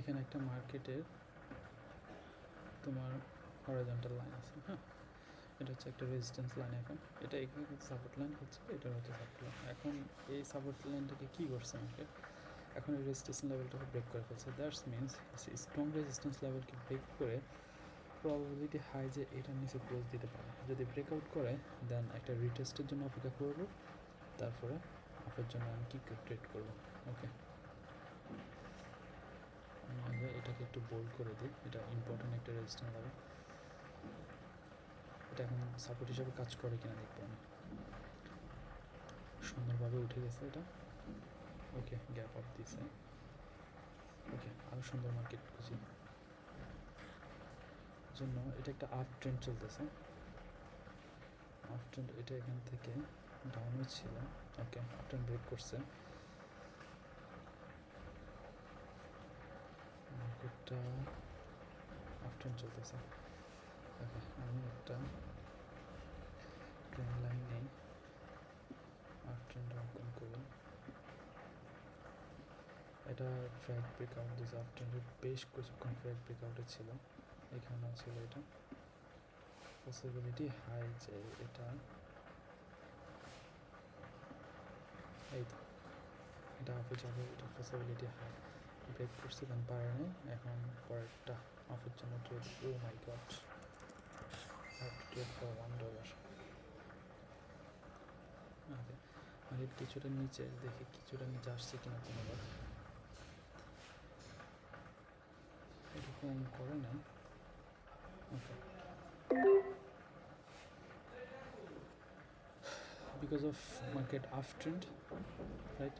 এখানে একটা মার্কেটের তোমার হরাইজন্টাল লাইন আছে, হ্যাঁ, এটা হচ্ছে একটা রেজিস্ট্যান্স লাইন। এখন এটা এখানে কিন্তু সাপোর্ট লাইন হচ্ছে, এটা হচ্ছে সাপোর্ট লাইন। এখন এই সাপোর্ট লাইনটাকে কী করছে আমাকে, এখন এই রেজিস্ট্যান্স লেভেলটাকে ব্রেক করে ফেলছে। দ্যাটস মিনস স্ট্রং রেজিস্ট্যান্স লেভেলকে ব্রেক করে প্রবাবিলিটি হাই যে এটার নিচে ক্লোজ দিতে পারে। যদি ব্রেকআউট করে দেন একটা রিটেস্টের জন্য অপেক্ষা করব, তারপরে আপের জন্য আমি কি ট্রেড করব। ওকে, আমি আগে এটাকে একটু বোল্ড করে দিই, এটা ইম্পর্টেন্ট একটা রেজিস্ট্যান্স লেভেল। এটা এখন সাপোর্ট হিসাবে কাজ করে কিনা দেখবো আমি। সুন্দরভাবে উঠে গেছে এটা। ওকে, গ্যাপ আপ দিছে। ওকে, আরও সুন্দর মার্কেট খুঁজি জন্য। এটা একটা আপ ট্রেন্ড চলতেছে, আপ ট্রেন্ড। এটা এখান থেকে ডাউনে ছিল। ওকে, আপ ট্রেন্ড ব্রেক করছে, মার্কেটটা আপ ট্রেন্ড চলতেছে। ওকে, আমি একটা ট্রেন্ড লাইন নেই, আপ ট্রেন্ড অঙ্কন করি। এটা ফ্র্যাগ ব্রেকআউট দিয়েছে, আপ ট্রেন্ডের বেশ কিছুক্ষণ ফ্র্যাগ ব্রেকআউটে ছিল, এখানেও ছিল। এটা পসিবিলিটি হাই যে এটা, এই তো এটা আপে যাবে, এটা পসিবিলিটি হাই। ব্রেক করছে দেন পারে নেই, এখন পরেরটা অফের জন্য trade. Oh my God, trade for $1। Okay, market কিছুটা নিচে, দেখি কিছুটা নিচে আসছে কিনা কোনোবার। এরকম করে নাই। ওকে, because of market uptrend, right,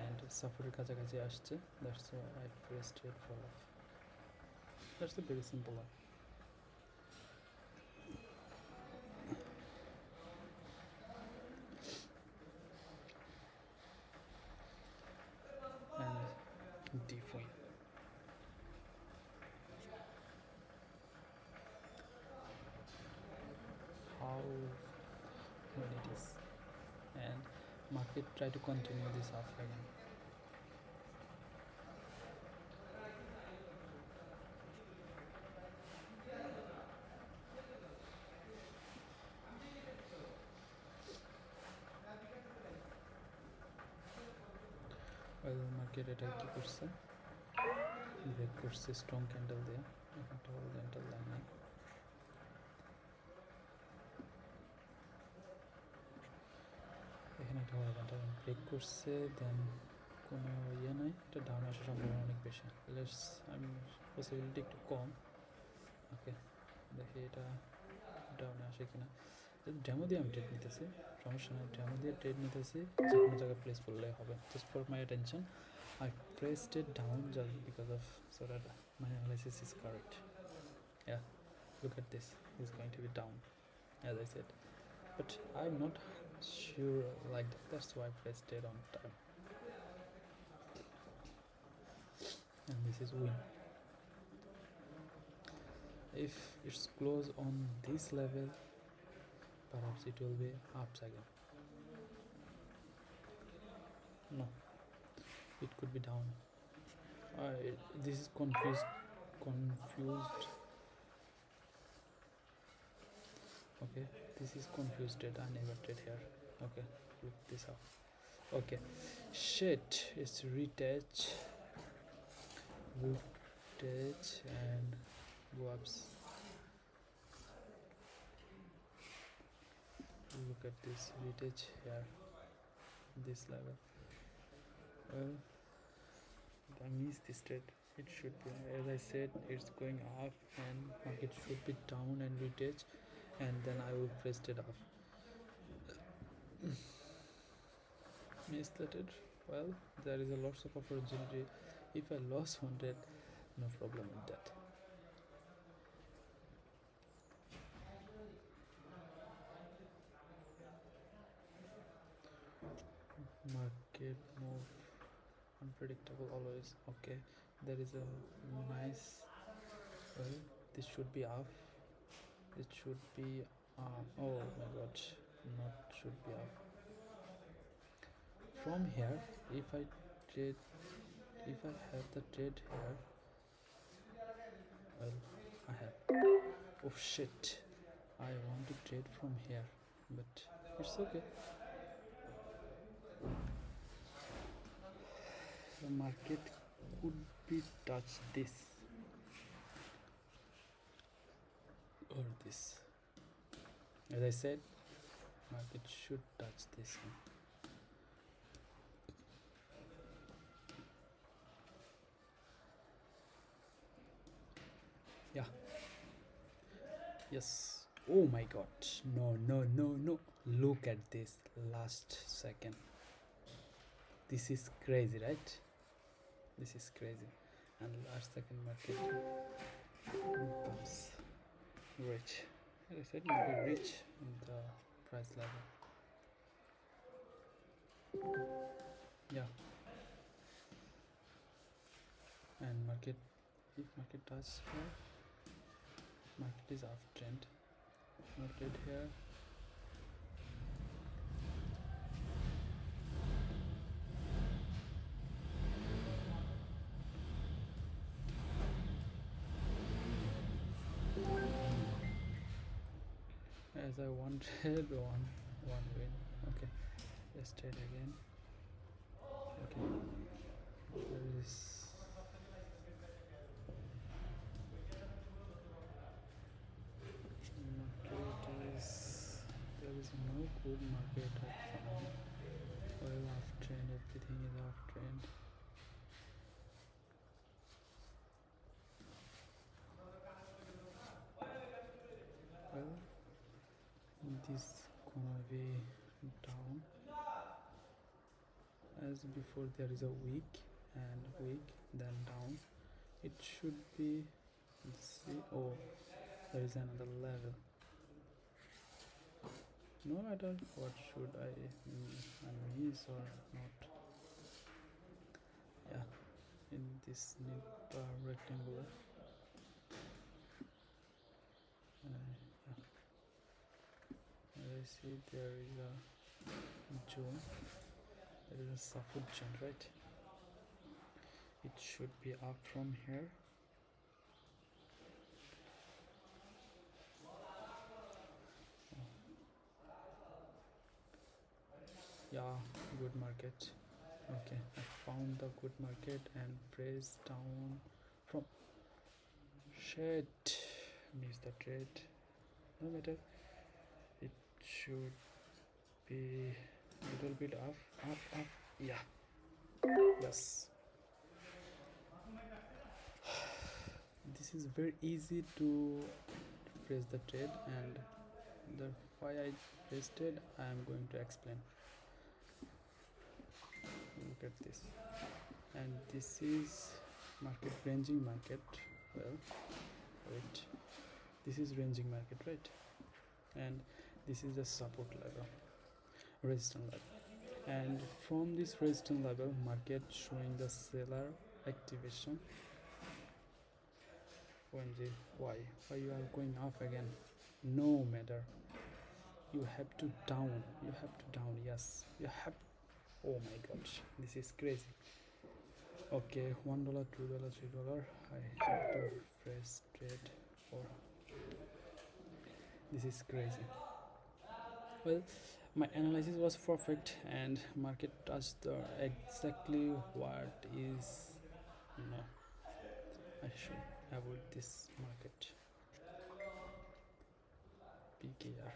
and সাপোর্টের কাছাকাছি আসছে, that's why I pressed it fall off. That's a very simple one. And deep win. How when it is, and market try to continue this up again. Well, market এটা কি করছে, break করছে strong candle দিয়ে, একটা horizontal line নেই। এখানে একটা horizontal line break করছে, দেন কোনো ইয়ে নাই, এটা ডাউন আসার সম্ভাবনা অনেক বেশি। লেটস, আমি পসিবিলিটি একটু কম। ওকে, দেখি এটা ডাউনে আসে কিনা। ডেমো দিয়ে আমি ট্রেড নিতেছি, সমস্যা নেই, ডেমো দিয়ে ট্রেড নিতেছি, যে কোনো জায়গায় প্লেস করলেই হবে। Just for my attention, I pressed it down just because of, so that my analysis is correct. Yeah, look at this, it's going to be down as I said, but I'm not sure like that. That's why I pressed it on time, and this is win. If it's close on this level, perhaps it will be ups again. No, it could be down. This is confused. Okay, this is confused trade. I never trade here. Okay, look this up. Okay, shit, it's retouch and go ups. Look at this retouch here, this level. Well, I missed this trade. It should be, as I said, it's going up and market should be down and retouch, and then I will press it off. Missed that it. Well, there is a lots of opportunity. If I lost 100, no problem with that. Market move unpredictable always. Okay, there is a nice, well, this should be up, it should be oh my god, not should be up. From here, if I have the trade here, Well, I have. Oh shit! I want to trade from here, but it's okay. The market could be touch this or this. As I said, market should touch this one. Yeah. Yes. Oh my god. No, no, no, no. Look at this last second. This is crazy, right? This is crazy. And last second market comes rich. As I said, market rich in the price level. Yeah. And market, if market touch here, market is uptrend. Market here. As I wanted one win. Okay, let's trade again. Okay, there is market is there is no good market I found. Well, uptrend, everything is uptrend. Well, this gonna be down as before. There is a week and week, then down. It should be. Let's see. Oh, there is another level. No matter what should I miss or not. Yeah, in this need rectangular. Yeah. As I see, there is a zone. There is a support zone, right? It should be up from here. Yeah, good market. Okay, I found the good market and press down from shit. Miss the trade. No matter. It should be little bit up. Yeah. Yes. This is very easy to press the trade, and the why I pressed it, I am going to explain. Look at this, and this is market ranging market. Well, wait, this is ranging market, right? And this is the support level, resistance level, and from this resistance level, market showing the seller activation. OMG, why you are going up again? No matter, you have to down, yes, you have. Oh my gosh, this is crazy. Okay, $1, $2, $3. I have to press trade for. This is crazy. Well, my analysis was perfect, and market touched the exactly what is. No, I should avoid this market. PKR.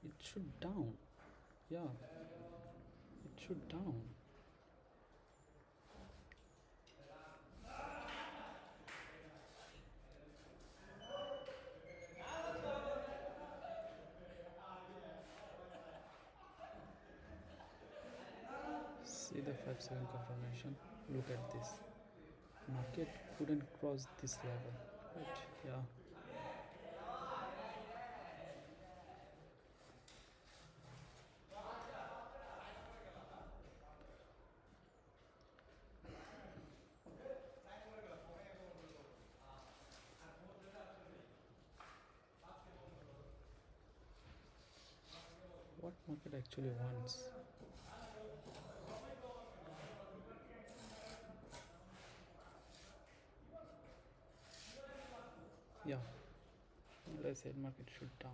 It should down. Yeah, it should down. See the 5-second confirmation. Look at this. Market couldn't cross this level, right? Yeah. What market actually wants? As I said, market should down.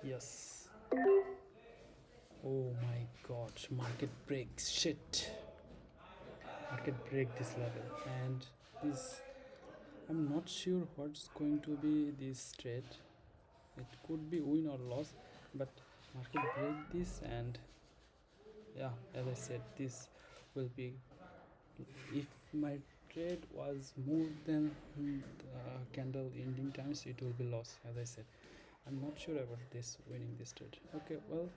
Yes. Oh my god, market breaks. Shit. Market break this level. And this, I'm not sure what's going to be this trade. It could be win or loss, but market break this, and yeah, as I said, this will be, if my trade was more than candle ending times, it will be loss. As I said, I'm not sure about this winning this trade. Okay, well,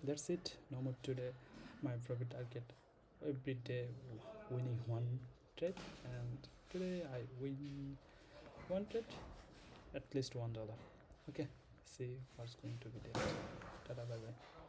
that's it. No more today. My profit target every day winning one trade, and today I win one trade, at least $1. Okay, see what's going to be there. Tada, bye bye.